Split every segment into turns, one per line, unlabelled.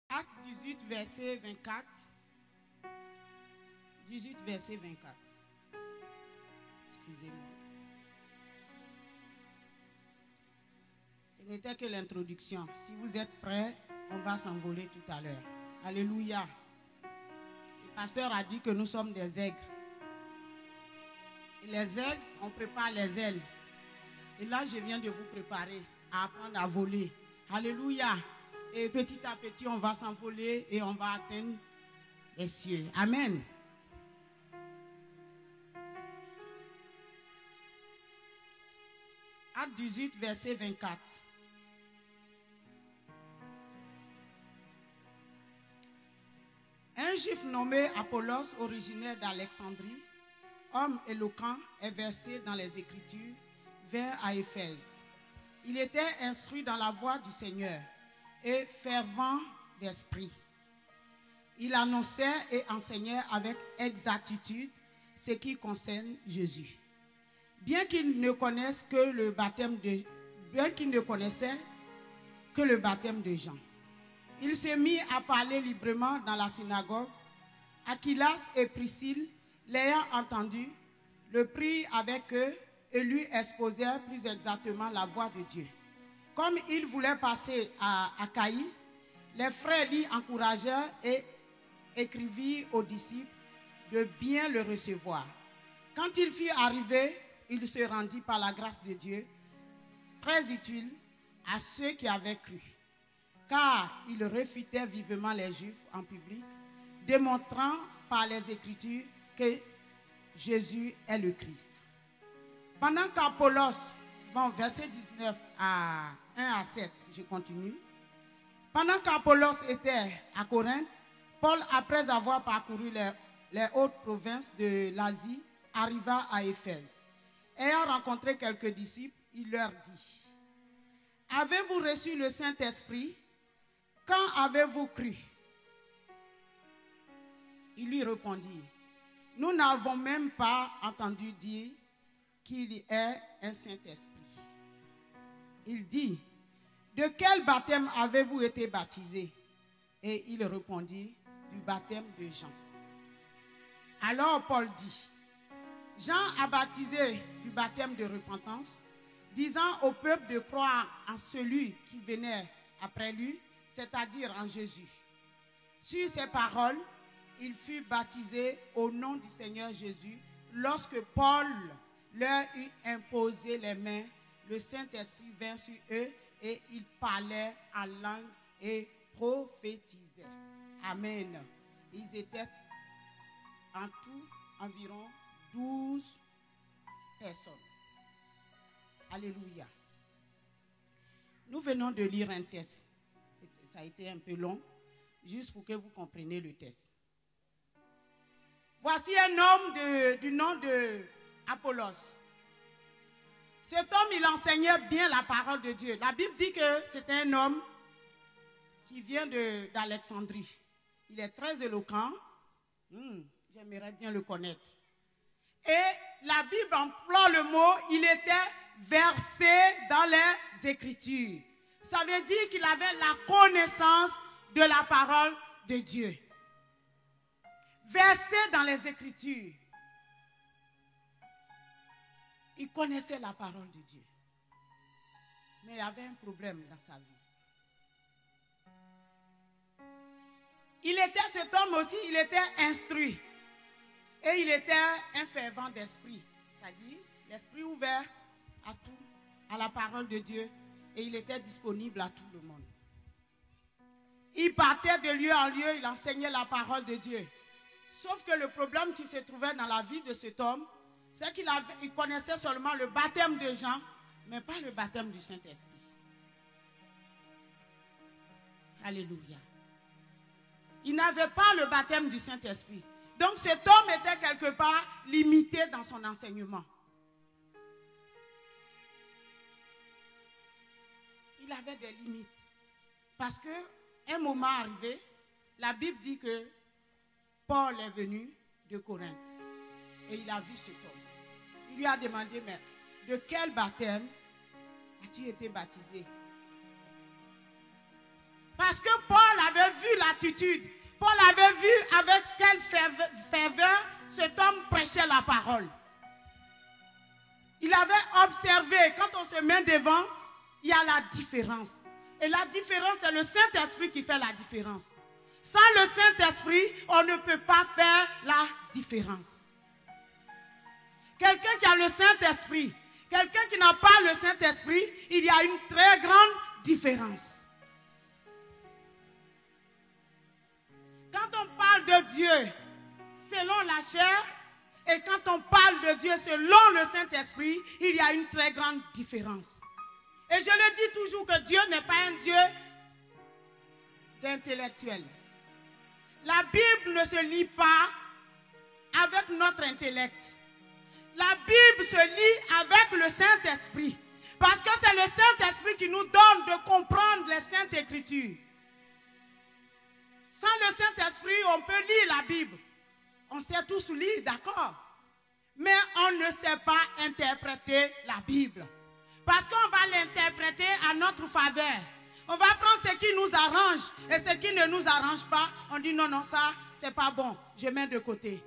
Acte 18, verset 24. 18, verset 24. Excusez-moi. Ce n'était que l'introduction. Si vous êtes prêts, on va s'envoler tout à l'heure. Alléluia. Le pasteur a dit que nous sommes des aigres. Et les aigres, on prépare les ailes. Et là, je viens de vous préparer à apprendre à voler. Alléluia. Et petit à petit, on va s'envoler et on va atteindre les cieux. Amen. Acte 18, verset 24. Un juif nommé Apollos, originaire d'Alexandrie, homme éloquent et versé dans les Écritures, vint à Éphèse. Il était instruit dans la voie du Seigneur et fervent d'esprit. Il annonçait et enseignait avec exactitude ce qui concerne Jésus. Bien qu'il ne connaissait que le baptême de Jean, il se mit à parler librement dans la synagogue. Aquilas et Priscille, l'ayant entendu, le prirent avec eux et lui exposèrent plus exactement la voie de Dieu. Comme il voulait passer à Achaïe, les frères l'y encouragèrent et écrivirent aux disciples de bien le recevoir. Quand il fut arrivé, il se rendit par la grâce de Dieu, très utile à ceux qui avaient cru, car il réfutait vivement les Juifs en public, démontrant par les Écritures que Jésus est le Christ. Pendant qu'Apollos, verset 19 à 1 à 7, je continue. Pendant qu'Apollos était à Corinthe, Paul, après avoir parcouru les hautes provinces de l'Asie, arriva à Éphèse. Ayant rencontré quelques disciples, il leur dit: avez-vous reçu le Saint-Esprit? Quand avez-vous cru? Ils lui répondirent: nous n'avons même pas entendu dire qu'il y ait un Saint-Esprit. Il dit: de quel baptême avez-vous été baptisés? Et il répondit: du baptême de Jean. Alors Paul dit: Jean a baptisé du baptême de repentance, disant au peuple de croire en celui qui venait après lui, c'est-à-dire en Jésus. Sur ces paroles, il fut baptisé au nom du Seigneur Jésus. Lorsque Paul leur eut imposé les mains, le Saint-Esprit vint sur eux et ils parlaient en langue et prophétisaient. Amen. Ils étaient en tout environ 12 personnes. Alléluia. Nous venons de lire un texte. Ça a été un peu long, juste pour que vous compreniez le texte. Voici un homme du nom de Apollos. Cet homme, il enseignait bien la parole de Dieu. La Bible dit que c'est un homme qui vient d'Alexandrie. Il est très éloquent. J'aimerais bien le connaître. Et la Bible emploie le mot, il était versé dans les Écritures. Ça veut dire qu'il avait la connaissance de la parole de Dieu. Versé dans les Écritures. Il connaissait la parole de Dieu. Mais il y avait un problème dans sa vie. Cet homme aussi, il était instruit. Et il était un fervent d'esprit. C'est-à-dire, l'esprit ouvert à tout, à la parole de Dieu. Et il était disponible à tout le monde. Il partait de lieu en lieu, il enseignait la parole de Dieu. Sauf que le problème qui se trouvait dans la vie de cet homme, c'est qu'il connaissait seulement le baptême de Jean, mais pas le baptême du Saint-Esprit. Alléluia. Il n'avait pas le baptême du Saint-Esprit. Donc cet homme était quelque part limité dans son enseignement. Il avait des limites. Parce qu'un moment arrivé, la Bible dit que Paul est venu de Corinthe. Et il a vu cet homme. Il lui a demandé, mais de quel baptême as-tu été baptisé? Parce que Paul avait vu la l'attitude. Paul avait vu avec quelle ferveur cet homme prêchait la parole. Il avait observé, quand on se met devant, il y a la différence. Et la différence, c'est le Saint-Esprit qui fait la différence. Sans le Saint-Esprit, on ne peut pas faire la différence. Quelqu'un qui a le Saint-Esprit, quelqu'un qui n'a pas le Saint-Esprit, il y a une très grande différence. Quand on parle de Dieu selon la chair et quand on parle de Dieu selon le Saint-Esprit, il y a une très grande différence. Et je le dis toujours que Dieu n'est pas un Dieu d'intellectuel. La Bible ne se lit pas avec notre intellect. La Bible se lit avec le Saint-Esprit. Parce que c'est le Saint-Esprit qui nous donne de comprendre les Saintes Écritures. Sans le Saint-Esprit, on peut lire la Bible. On sait tous lire, d'accord. Mais on ne sait pas interpréter la Bible. Parce qu'on va l'interpréter à notre faveur. On va prendre ce qui nous arrange et ce qui ne nous arrange pas. On dit non, non, ça, c'est pas bon. Je mets de côté.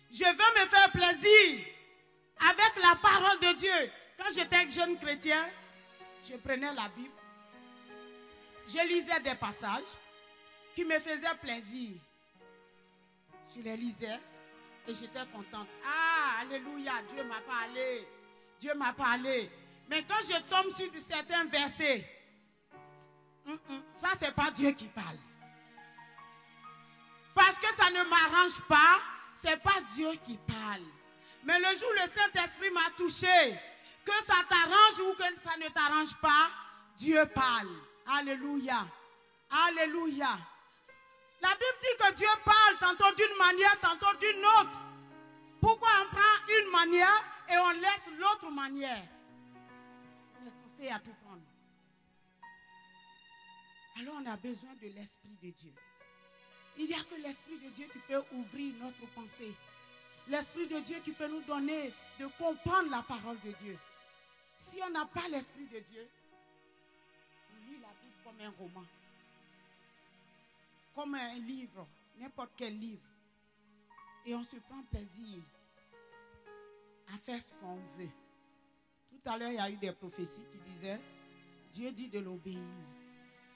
Je veux me faire plaisir avec la parole de Dieu. Quand j'étais jeune chrétien, je prenais la Bible. Je lisais des passages qui me faisaient plaisir. Je les lisais et j'étais contente. Ah, alléluia, Dieu m'a parlé. Dieu m'a parlé. Mais quand je tombe sur certains versets, ça, c'est pas Dieu qui parle. Parce que ça ne m'arrange pas, c'est pas Dieu qui parle. Mais le jour où le Saint-Esprit m'a touché, que ça t'arrange ou que ça ne t'arrange pas, Dieu parle. Alléluia. Alléluia. La Bible dit que Dieu parle tantôt d'une manière, tantôt d'une autre. Pourquoi on prend une manière et on laisse l'autre manière? On est censé à tout prendre. Alors on a besoin de l'Esprit de Dieu. Il n'y a que l'Esprit de Dieu qui peut ouvrir notre pensée. L'Esprit de Dieu qui peut nous donner de comprendre la parole de Dieu. Si on n'a pas l'Esprit de Dieu, on lit la Bible comme un roman. Comme un livre, n'importe quel livre. Et on se prend plaisir à faire ce qu'on veut. Tout à l'heure, il y a eu des prophéties qui disaient, Dieu dit de l'obéir.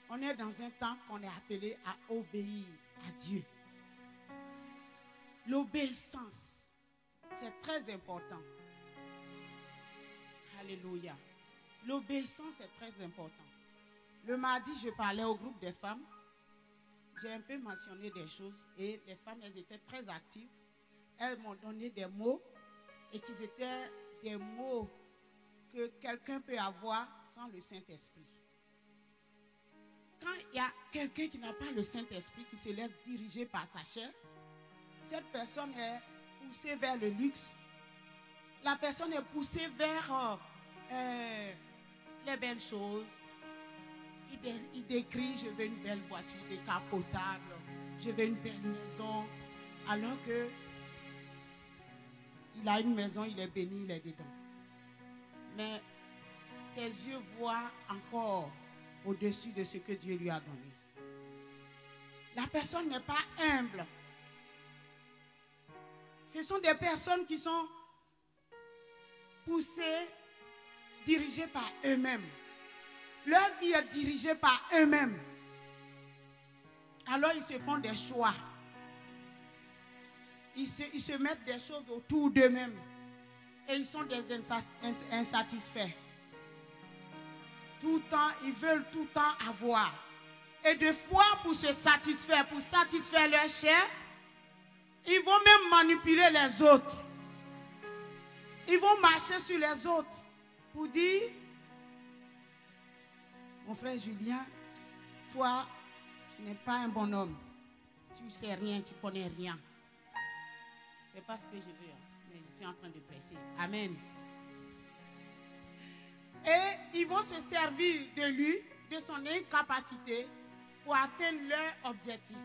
On est dans un temps qu'on est appelé à obéir à Dieu. L'obéissance, c'est très important. Alléluia. L'obéissance est très important. Le mardi, je parlais au groupe des femmes. J'ai un peu mentionné des choses et les femmes, elles étaient très actives. Elles m'ont donné des mots et qu'ils étaient des mots que quelqu'un peut avoir sans le Saint-Esprit. Quand il y a quelqu'un qui n'a pas le Saint-Esprit, qui se laisse diriger par sa chair, cette personne est poussée vers le luxe. La personne est poussée vers les belles choses. Il décrit, je veux une belle voiture décapotable, je veux une belle maison, alors que il a une maison, il est béni, il est dedans. Mais ses yeux voient encore au-dessus de ce que Dieu lui a donné. La personne n'est pas humble. Ce sont des personnes qui sont poussées, dirigées par eux-mêmes. Leur vie est dirigée par eux-mêmes. Alors ils se font des choix. Ils se mettent des choses autour d'eux-mêmes. Et ils sont des insatisfaits. Tout le temps, ils veulent tout le temps avoir. Et des fois, pour se satisfaire, pour satisfaire leur chair, ils vont même manipuler les autres. Ils vont marcher sur les autres pour dire, mon frère Julien, toi, tu n'es pas un bon homme. Tu ne sais rien, tu ne connais rien. Ce n'est pas ce que je veux, mais je suis en train de prêcher. Amen. Et ils vont se servir de lui, de son incapacité, pour atteindre leur objectif.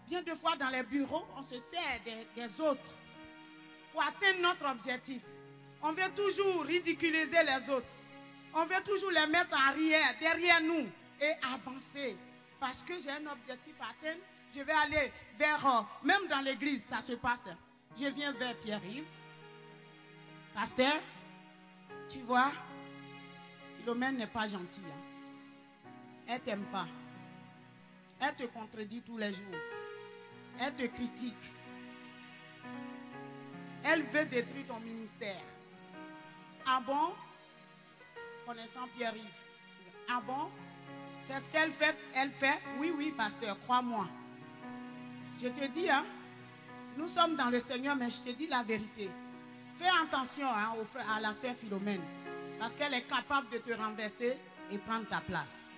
Bien de fois dans les bureaux, on se sert des autres pour atteindre notre objectif. On veut toujours ridiculiser les autres. On veut toujours les mettre en arrière, derrière nous, et avancer. parce que j'ai un objectif à atteindre, je vais aller vers, même dans l'église, ça se passe. Je viens vers Pierre-Yves. Pasteur, tu vois, Philomène n'est pas gentille. Hein. Elle ne t'aime pas. Elle te contredit tous les jours. Elle te critique. Elle veut détruire ton ministère. Ah bon? Connaissant Pierre-Yves. Ah bon? C'est ce qu'elle fait? Elle fait? Oui, oui, pasteur, crois-moi. Je te dis, hein, nous sommes dans le Seigneur, mais je te dis la vérité. Fais attention hein, à la sœur Philomène, parce qu'elle est capable de te renverser et prendre ta place.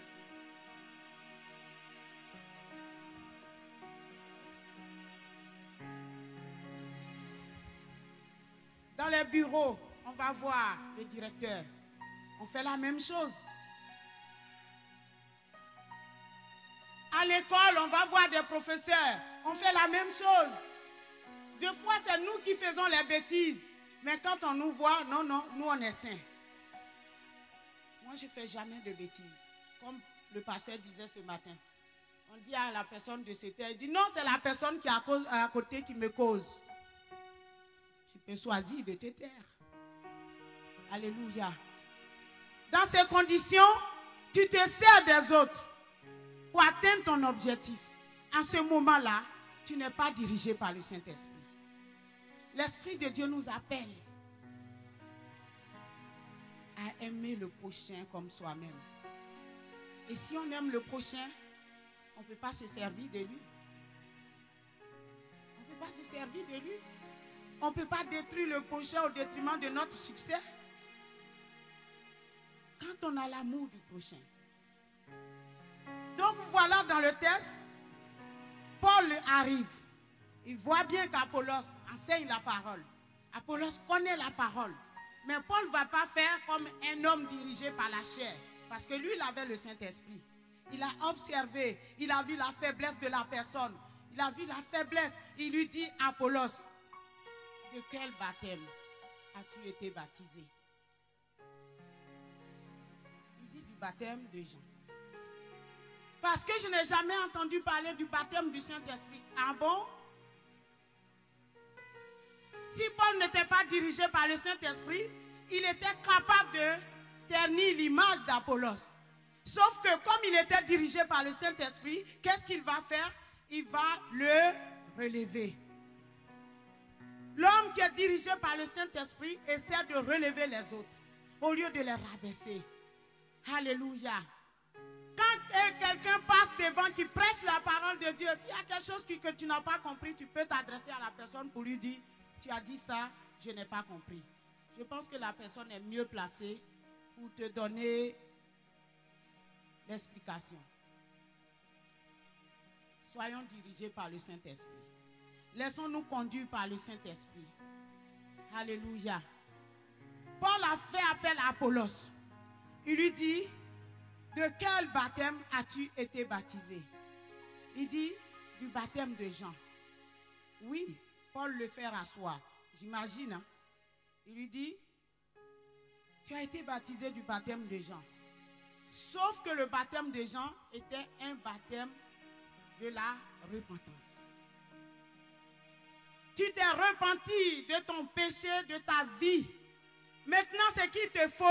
Dans les bureaux, on va voir le directeur. On fait la même chose. À l'école, on va voir des professeurs. On fait la même chose. Des fois, c'est nous qui faisons les bêtises. Mais quand on nous voit, non, non, nous on est saints. Moi, je ne fais jamais de bêtises. Comme le pasteur disait ce matin. On dit à la personne de se taire, il dit non, c'est la personne qui est à côté qui me cause. Tu peux choisir de te taire. Alléluia. Dans ces conditions, tu te sers des autres pour atteindre ton objectif. En ce moment-là, tu n'es pas dirigé par le Saint-Esprit. L'Esprit de Dieu nous appelle à aimer le prochain comme soi-même. Et si on aime le prochain, on ne peut pas se servir de lui. On ne peut pas se servir de lui. On ne peut pas détruire le prochain au détriment de notre succès. Quand on a l'amour du prochain. Donc voilà dans le texte, Paul arrive. Il voit bien qu'Apollos enseigne la parole. Apollos connaît la parole. Mais Paul ne va pas faire comme un homme dirigé par la chair. Parce que lui, il avait le Saint-Esprit. Il a observé, il a vu la faiblesse de la personne. Il a vu la faiblesse. Il lui dit, Apollos, de quel baptême as-tu été baptisé? Il dit du baptême de Jean. Parce que je n'ai jamais entendu parler du baptême du Saint-Esprit. Ah bon? Si Paul n'était pas dirigé par le Saint-Esprit, il était capable de ternir l'image d'Apollos. Sauf que comme il était dirigé par le Saint-Esprit, qu'est-ce qu'il va faire? Il va le relever. L'homme qui est dirigé par le Saint-Esprit essaie de relever les autres au lieu de les rabaisser. Alléluia. Quand quelqu'un passe devant, qui prêche la parole de Dieu, s'il y a quelque chose que tu n'as pas compris, tu peux t'adresser à la personne pour lui dire, tu as dit ça, je n'ai pas compris. Je pense que la personne est mieux placée pour te donner l'explication. Soyons dirigés par le Saint-Esprit. Laissons-nous conduire par le Saint-Esprit. Alléluia. Paul a fait appel à Apollos. Il lui dit, de quel baptême as-tu été baptisé? Il dit, du baptême de Jean. Oui, Paul le fait rasseoir. J'imagine. Hein? Il lui dit, tu as été baptisé du baptême de Jean. Sauf que le baptême de Jean était un baptême de la repentance. Tu t'es repenti de ton péché, de ta vie. Maintenant, ce qu'il te faut,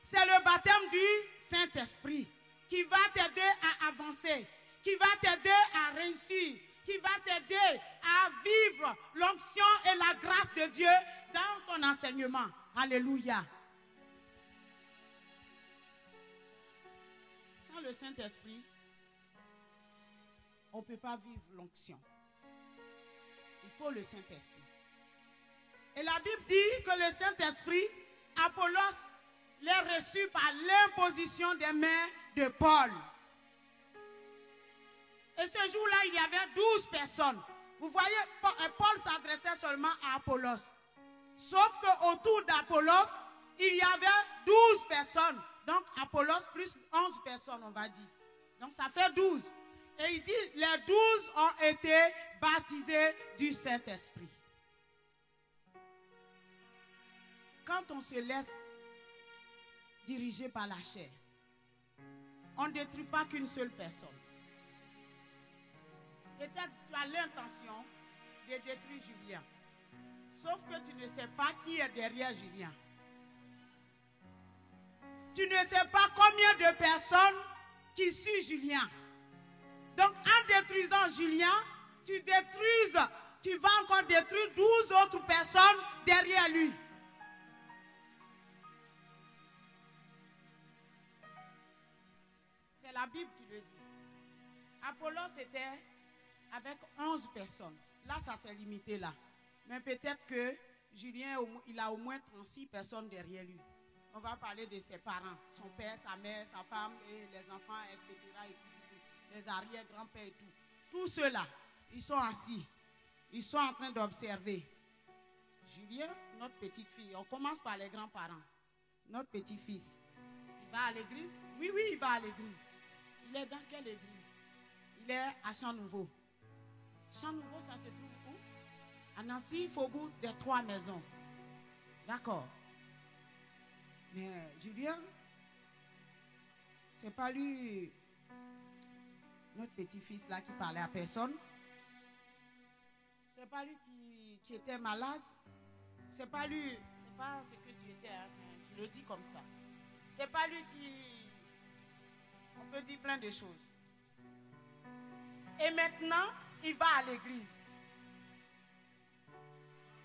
c'est le baptême du Saint-Esprit qui va t'aider à avancer, qui va t'aider à réussir, qui va t'aider à vivre l'onction et la grâce de Dieu dans ton enseignement. Alléluia. Sans le Saint-Esprit, on ne peut pas vivre l'onction. Il faut le Saint-Esprit. Et la Bible dit que le Saint-Esprit, Apollos, l'est reçu par l'imposition des mains de Paul. Et ce jour-là, il y avait 12 personnes. Vous voyez, Paul s'adressait seulement à Apollos. Sauf qu'autour d'Apollos, il y avait 12 personnes. Donc, Apollos plus 11 personnes, on va dire. Donc, ça fait 12. Et il dit, les 12 ont été baptisés du Saint-Esprit. Quand on se laisse diriger par la chair, on ne détruit pas qu'une seule personne. Peut-être tu as l'intention de détruire Julien. Sauf que tu ne sais pas qui est derrière Julien. Tu ne sais pas combien de personnes qui suivent Julien. Donc en détruisant Julien, tu vas encore détruire 12 autres personnes derrière lui. C'est la Bible qui le dit. Apollos était avec 11 personnes. Là, ça s'est limité là. Mais peut-être que Julien, il a au moins 36 personnes derrière lui. On va parler de ses parents, son père, sa mère, sa femme, et les enfants, etc. Et tout, les arrière-grands-pères et tout. Tous ceux-là, ils sont assis. Ils sont en train d'observer. Julien, notre petite fille, on commence par les grands-parents. Notre petit-fils, il va à l'église? Oui, il va à l'église. Il est dans quelle église? Il est à Champ-Nouveau. Champ-Nouveau, ça se trouve où? À Nancy, Faubourg des 3 Maisons. D'accord. Mais Julien, c'est pas lui, notre petit-fils là qui parlait à personne. C'est pas lui qui était malade. C'est pas lui, c'est pas ce que tu étais, hein, je le dis comme ça. C'est pas lui qui... On peut dire plein de choses. Et maintenant, il va à l'église.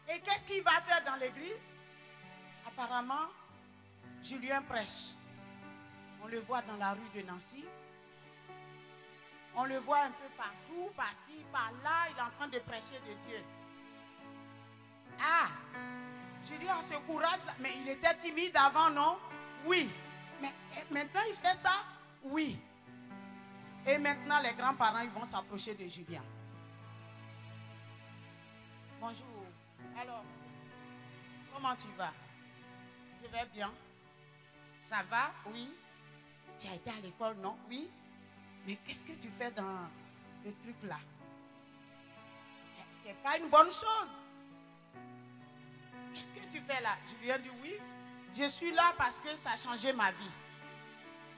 Et qu'est-ce qu'il va faire dans l'église? Apparemment, Julien prêche. On le voit dans la rue de Nancy. On le voit un peu partout, par-ci, par-là. Il est en train de prêcher de Dieu. Ah, Julien a ce courage-là. Mais il était timide avant, non? Oui. Mais maintenant, il fait ça? Oui. Et maintenant, les grands-parents, ils vont s'approcher de Julien. Bonjour. Alors, comment tu vas? Je vais bien. Ça va? Oui. Tu as été à l'école, non? Oui. Mais qu'est-ce que tu fais dans le truc là? C'est pas une bonne chose. Qu'est-ce que tu fais là? Julien dit oui. Je suis là parce que ça a changé ma vie.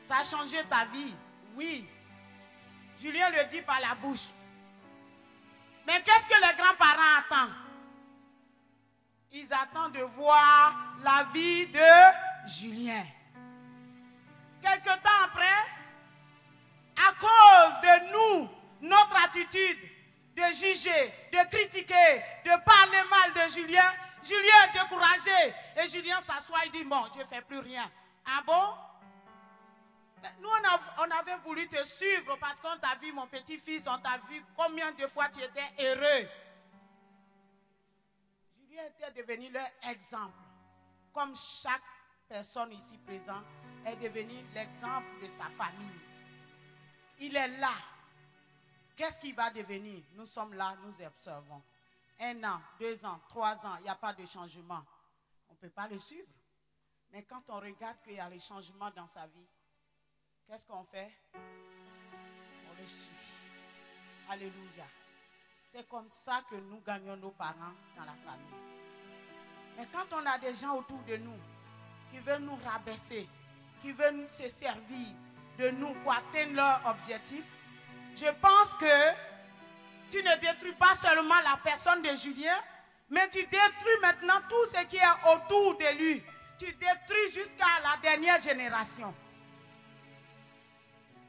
Ça a changé ta vie? Oui. Julien le dit par la bouche. Mais qu'est-ce que les grands-parents attendent? Ils attendent de voir la vie de Julien. Quelque temps après, à cause de nous, notre attitude de juger, de critiquer, de parler mal de Julien, Julien est découragé. Et Julien s'assoit et dit, bon, je ne fais plus rien. Ah bon? Nous, on avait voulu te suivre parce qu'on t'a vu, mon petit-fils, on t'a vu combien de fois tu étais heureux. Julien était devenu leur exemple. Comme chaque personne ici présente est devenu l'exemple de sa famille. Il est là. Qu'est-ce qu'il va devenir? Nous sommes là, nous observons. 1 an, 2 ans, 3 ans, il n'y a pas de changement. On ne peut pas le suivre. Mais quand on regarde qu'il y a les changements dans sa vie, qu'est-ce qu'on fait? On le suit. Alléluia. C'est comme ça que nous gagnons nos parents dans la famille. Mais quand on a des gens autour de nous qui veulent nous rabaisser, qui veulent se servir de nous pour atteindre leur objectif, je pense que tu ne détruis pas seulement la personne de Julien, mais tu détruis maintenant tout ce qui est autour de lui. Tu détruis jusqu'à la dernière génération.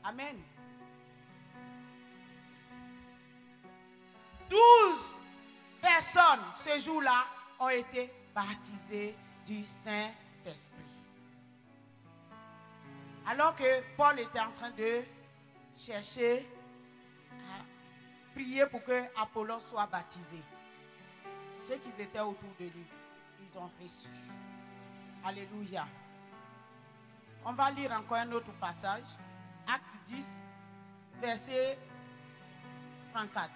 Amen. 12 personnes ce jour-là ont été baptisées du Saint-Esprit. Alors que Paul était en train de chercher à prier pour que Apollos soit baptisé, ceux qui étaient autour de lui, ils ont reçu. Alléluia. On va lire encore un autre passage. Acte 10, verset 34.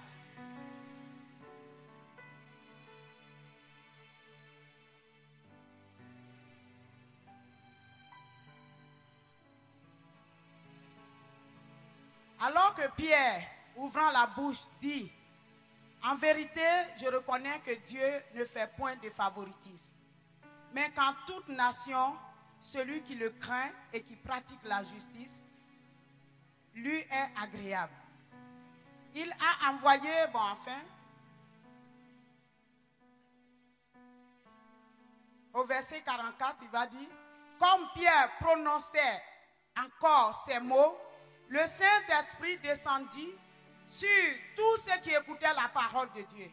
Alors que Pierre, ouvrant la bouche, dit, en vérité, je reconnais que Dieu ne fait point de favoritisme, mais qu'en toute nation, celui qui le craint et qui pratique la justice, lui est agréable. Il a envoyé, au verset 44, il va dire, comme Pierre prononçait encore ces mots, le Saint-Esprit descendit sur tous ceux qui écoutaient la parole de Dieu.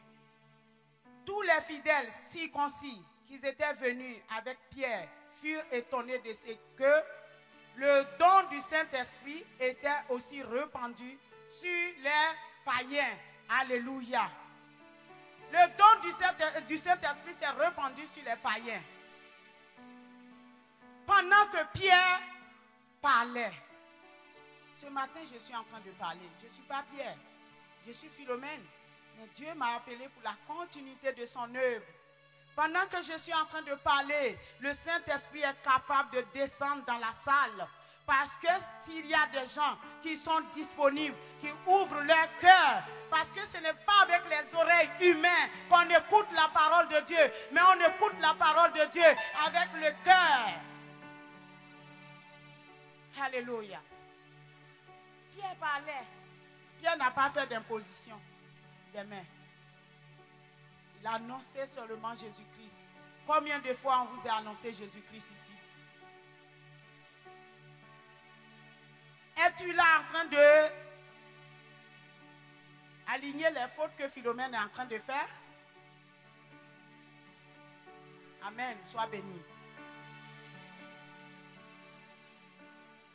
Tous les fidèles circoncis qui étaient venus avec Pierre furent étonnés de ce que le don du Saint-Esprit était aussi répandu sur les païens. Alléluia. Le don du Saint-Esprit s'est répandu sur les païens. Pendant que Pierre parlait, ce matin je suis en train de parler. Je ne suis pas Pierre, je suis Philomène. Mais Dieu m'a appelé pour la continuité de son œuvre. Pendant que je suis en train de parler, le Saint-Esprit est capable de descendre dans la salle. Parce que s'il y a des gens qui sont disponibles, qui ouvrent leur cœur, parce que ce n'est pas avec les oreilles humaines qu'on écoute la parole de Dieu, mais on écoute la parole de Dieu avec le cœur. Alléluia. Pierre parlait. Pierre n'a pas fait d'imposition des mains. Il a annoncé seulement Jésus-Christ. Combien de fois on vous a annoncé Jésus-Christ ici? Es-tu là en train de aligner les fautes que Philomène est en train de faire? Amen. Sois béni.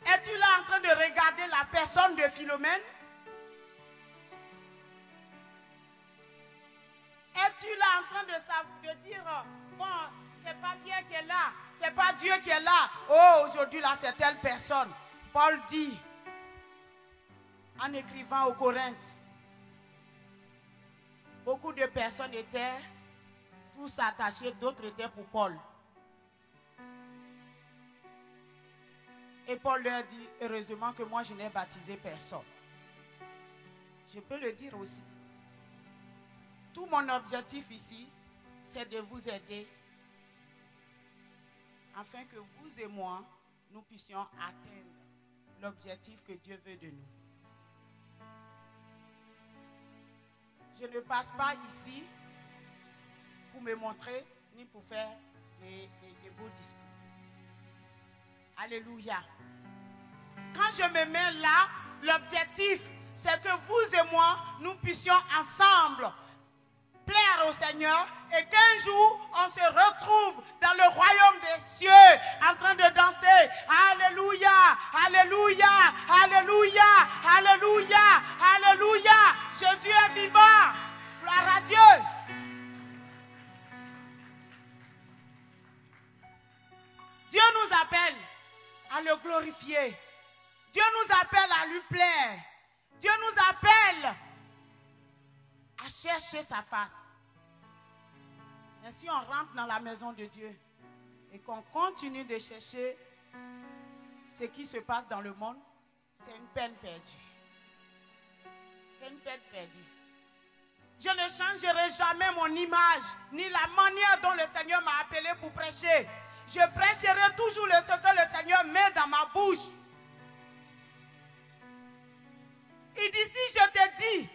Es-tu là en train de regarder la personne de Philomène? Es-tu là en train de dire, bon, c'est pas Dieu qui est là, c'est pas Dieu qui est là. Oh, aujourd'hui là, c'est telle personne. Paul dit, en écrivant aux Corinthes, beaucoup de personnes étaient tous attachés, d'autres étaient pour Paul. Et Paul leur dit, heureusement que moi je n'ai baptisé personne. Je peux le dire aussi. Tout mon objectif ici, c'est de vous aider afin que vous et moi, nous puissions atteindre l'objectif que Dieu veut de nous. Je ne passe pas ici pour me montrer ni pour faire des beaux discours. Alléluia. Quand je me mets là, l'objectif, c'est que vous et moi, nous puissions ensemble plaire au Seigneur et qu'un jour, on se retrouve dans le royaume des cieux en train de danser. Alléluia, alléluia, alléluia, alléluia, alléluia. Jésus est vivant. Gloire à Dieu. Dieu nous appelle à le glorifier. Dieu nous appelle à lui plaire. Dieu nous appelle à chercher sa face. Et si on rentre dans la maison de Dieu et qu'on continue de chercher ce qui se passe dans le monde, c'est une peine perdue. C'est une peine perdue. Je ne changerai jamais mon image, ni la manière dont le Seigneur m'a appelé pour prêcher. Je prêcherai toujours ce que le Seigneur met dans ma bouche. Il dit, si je te dis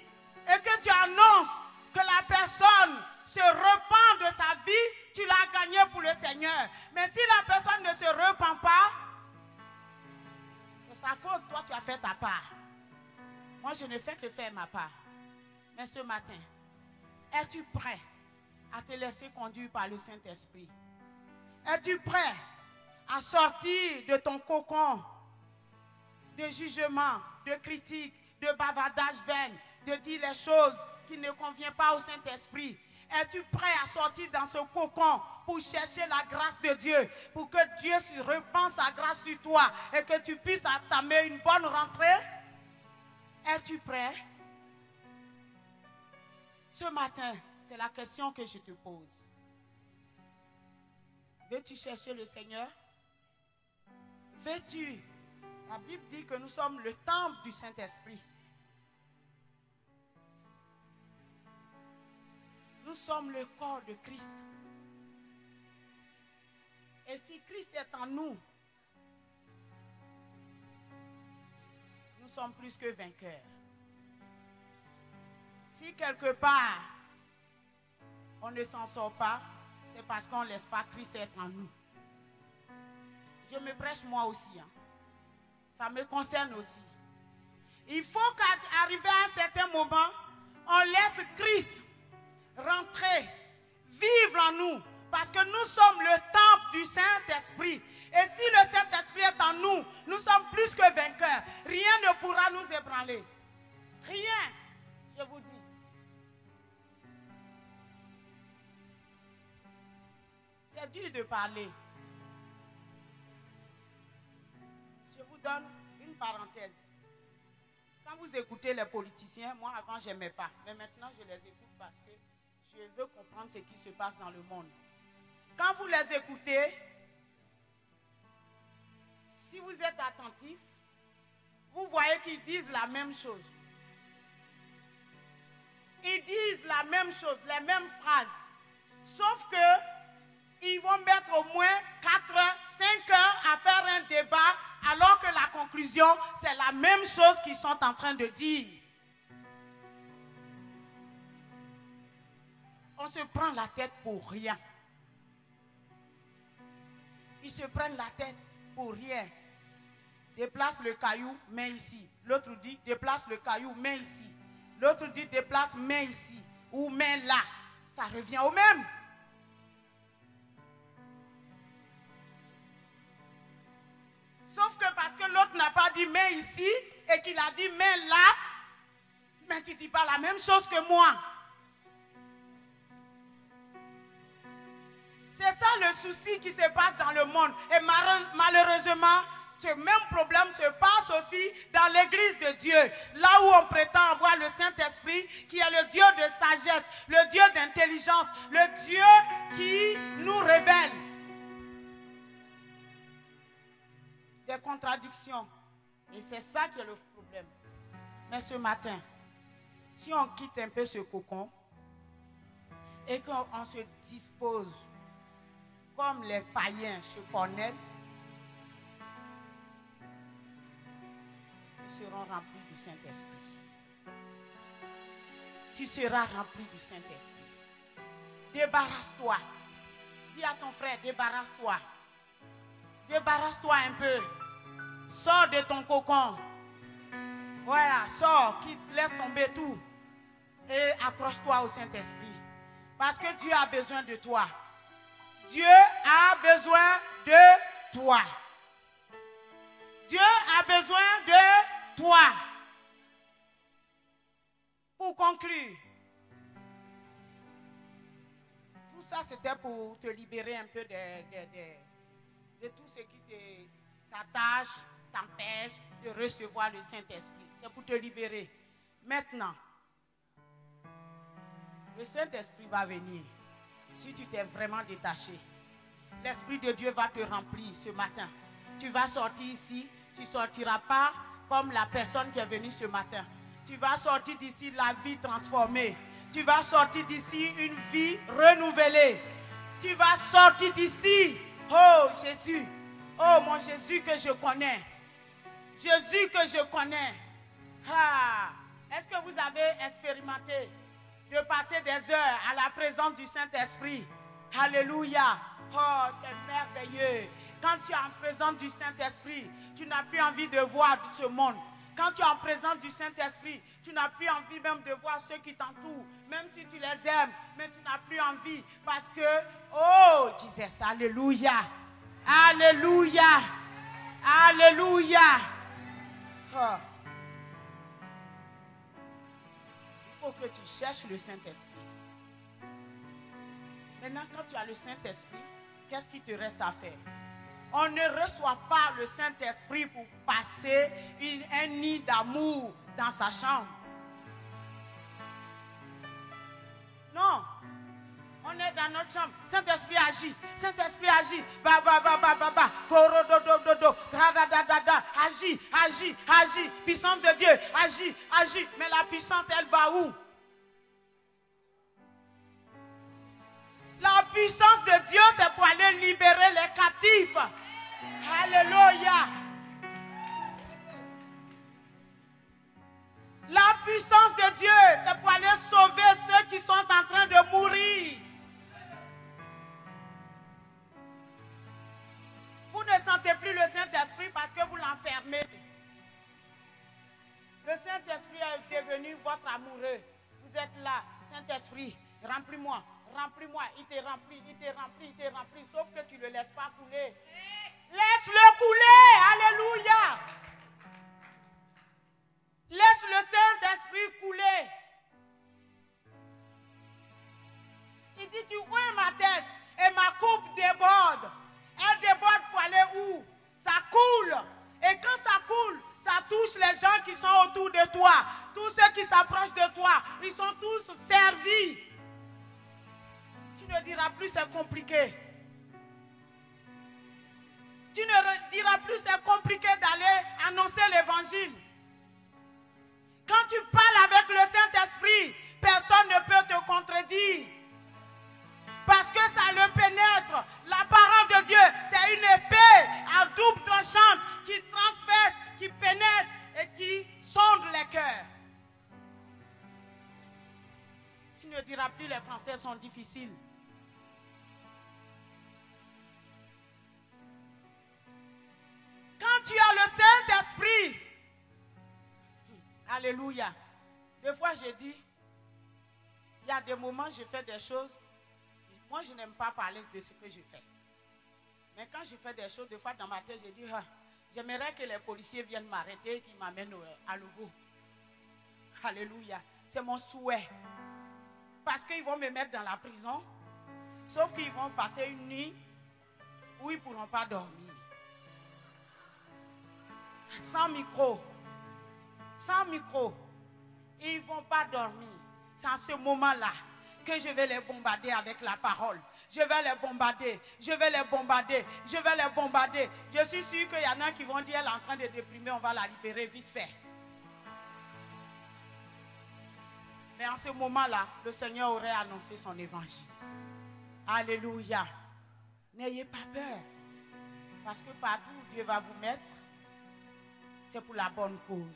et que tu annonces que la personne se repent de sa vie, tu l'as gagné pour le Seigneur. Mais si la personne ne se repent pas, c'est sa faute, toi tu as fait ta part. Moi je ne fais que faire ma part. Mais ce matin, es-tu prêt à te laisser conduire par le Saint-Esprit? Es-tu prêt à sortir de ton cocon de jugement, de critique, de bavardage vain, de dire les choses qui ne conviennent pas au Saint-Esprit? Es-tu prêt à sortir dans ce cocon pour chercher la grâce de Dieu, pour que Dieu répande sa grâce sur toi et que tu puisses entamer une bonne rentrée? Es-tu prêt? Ce matin, c'est la question que je te pose. Veux-tu chercher le Seigneur? Veux-tu? La Bible dit que nous sommes le temple du Saint-Esprit. Nous sommes le corps de Christ. Et si Christ est en nous, nous sommes plus que vainqueurs. Si quelque part, on ne s'en sort pas, c'est parce qu'on ne laisse pas Christ être en nous. Je me prêche moi aussi. Hein. Ça me concerne aussi. Il faut qu'arriver à un certain moment, on laisse Christ rentrer, vivre en nous. Parce que nous sommes le temple du Saint-Esprit. Et si le Saint-Esprit est en nous, nous sommes plus que vainqueurs. Rien ne pourra nous ébranler. Rien, je vous dis. C'est dur de parler. Je vous donne une parenthèse. Quand vous écoutez les politiciens, moi avant je n'aimais pas. Mais maintenant je les écoute parce que je veux comprendre ce qui se passe dans le monde. Quand vous les écoutez, si vous êtes attentif, vous voyez qu'ils disent la même chose. Ils disent la même chose, les mêmes phrases. Sauf que ils vont mettre au moins 4 heures, 5 heures à faire un débat, alors que la conclusion, c'est la même chose qu'ils sont en train de dire. On se prend la tête pour rien. Ils se prennent la tête pour rien. Déplace le caillou, mets ici. L'autre dit, déplace le caillou, mets ici. L'autre dit, déplace, mets ici. Ou mets là. Ça revient au même. Sauf que parce que l'autre n'a pas dit mets ici et qu'il a dit mets là, mais tu ne dis pas la même chose que moi. C'est ça le souci qui se passe dans le monde. Et malheureusement, ce même problème se passe aussi dans l'église de Dieu. Là où on prétend avoir le Saint-Esprit, qui est le Dieu de sagesse, le Dieu d'intelligence, le Dieu qui nous révèle. Des contradictions. Et c'est ça qui est le problème. Mais ce matin, si on quitte un peu ce cocon et qu'on se dispose comme les païens chez Cornel, nous serons remplis du Saint-Esprit. Tu seras rempli du Saint-Esprit. Débarrasse-toi. Dis à ton frère, débarrasse-toi. Débarrasse-toi un peu. Sors de ton cocon. Voilà, sors, quitte, laisse tomber tout. Et accroche-toi au Saint-Esprit. Parce que Dieu a besoin de toi. Dieu a besoin de toi. Dieu a besoin de toi. Pour conclure, tout ça c'était pour te libérer un peu de tout ce qui t'attache, t'empêche de recevoir le Saint-Esprit. C'est pour te libérer. Maintenant, le Saint-Esprit va venir. Si tu t'es vraiment détaché, l'Esprit de Dieu va te remplir ce matin. Tu vas sortir ici, tu ne sortiras pas comme la personne qui est venue ce matin. Tu vas sortir d'ici la vie transformée. Tu vas sortir d'ici une vie renouvelée. Tu vas sortir d'ici, oh Jésus, oh mon Jésus que je connais. Jésus que je connais. Ah, est-ce que vous avez expérimenté de passer des heures à la présence du Saint-Esprit? Alléluia. Oh, c'est merveilleux. Quand tu es en présence du Saint-Esprit, tu n'as plus envie de voir ce monde. Quand tu es en présence du Saint-Esprit, tu n'as plus envie même de voir ceux qui t'entourent. Même si tu les aimes, mais tu n'as plus envie. Parce que, oh, Jesus, alléluia. Alléluia. Alléluia. Oh. Il faut que tu cherches le Saint-Esprit. Maintenant, quand tu as le Saint-Esprit, qu'est-ce qui te reste à faire? On ne reçoit pas le Saint-Esprit pour passer un nid d'amour dans sa chambre. Non. On est dans notre chambre. Saint-Esprit agit. Saint-Esprit agit. Ba ba ba ba ba ba. Koro do do do do. Da da da da da. Agit, agit, agit. Puissance de Dieu. Agit, agit. Mais la puissance, elle va où? La puissance de Dieu, c'est pour aller libérer les captifs. Alléluia. La puissance de Dieu, c'est pour aller votre amoureux. Vous êtes là, Saint-Esprit, remplis-moi, remplis-moi. Il te remplit, il te remplit, il te remplit. Sauf que tu ne le laisses pas couler. Laisse-le couler. Alléluia. Laisse le Saint-Esprit couler. Il dit, tu ouvres ma tête et ma coupe déborde. Elle déborde pour aller où? Ça coule. Et quand ça coule, ça touche les gens qui sont autour de toi. Tous ceux qui s'approchent de toi, ils sont tous servis. Tu ne diras plus c'est compliqué. Tu ne diras plus c'est compliqué d'aller annoncer l'évangile. Quand tu parles avec le Saint-Esprit, personne ne peut te contredire. Parce que ça le pénètre. La parole de Dieu, c'est une épée à double tranchante qui transperce, qui pénètre et qui sonde les cœurs. Tu ne diras plus les Français sont difficiles. Quand tu as le Saint-Esprit, alléluia. Des fois, je dis, il y a des moments, je fais des choses. Moi, je n'aime pas parler de ce que je fais. Mais quand je fais des choses, des fois, dans ma tête, je dis, ah, j'aimerais que les policiers viennent m'arrêter et qu'ils m'amènent à Logo. Alléluia. C'est mon souhait. Parce qu'ils vont me mettre dans la prison. Sauf qu'ils vont passer une nuit où ils ne pourront pas dormir. Sans micro. Sans micro. Ils ne vont pas dormir. C'est à ce moment-là que je vais les bombarder avec la parole. Je vais les bombarder. Je vais les bombarder. Je vais les bombarder. Je suis sûr qu'il y en a qui vont dire elle est en train de déprimer, on va la libérer vite fait. Mais en ce moment-là, le Seigneur aurait annoncé son évangile. Alléluia. N'ayez pas peur. Parce que partout où Dieu va vous mettre, c'est pour la bonne cause.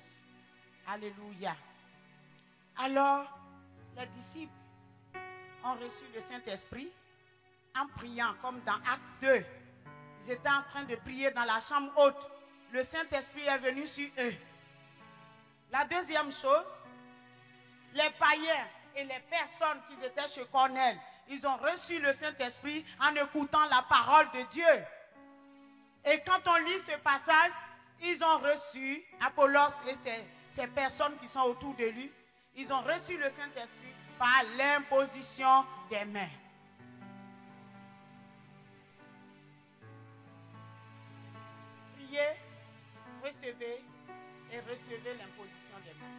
Alléluia. Alors, les disciples ont reçu le Saint-Esprit en priant, comme dans Acte 2. Ils étaient en train de prier dans la chambre haute. Le Saint-Esprit est venu sur eux. La deuxième chose, les païens et les personnes qui étaient chez Cornèle, ils ont reçu le Saint-Esprit en écoutant la parole de Dieu. Et quand on lit ce passage, ils ont reçu, Apollos et ces personnes qui sont autour de lui, ils ont reçu le Saint-Esprit par l'imposition des mains. Priez, recevez et recevez l'imposition des mains.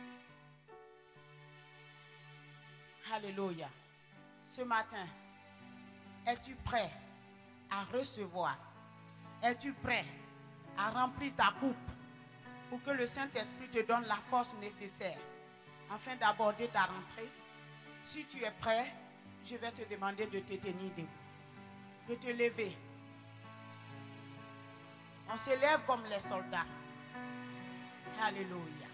Alléluia. Ce matin, es-tu prêt à recevoir? Es-tu prêt à remplir ta coupe pour que le Saint-Esprit te donne la force nécessaire afin d'aborder ta rentrée? Si tu es prêt, je vais te demander de te tenir debout, de te lever. On se lève comme les soldats. Alléluia.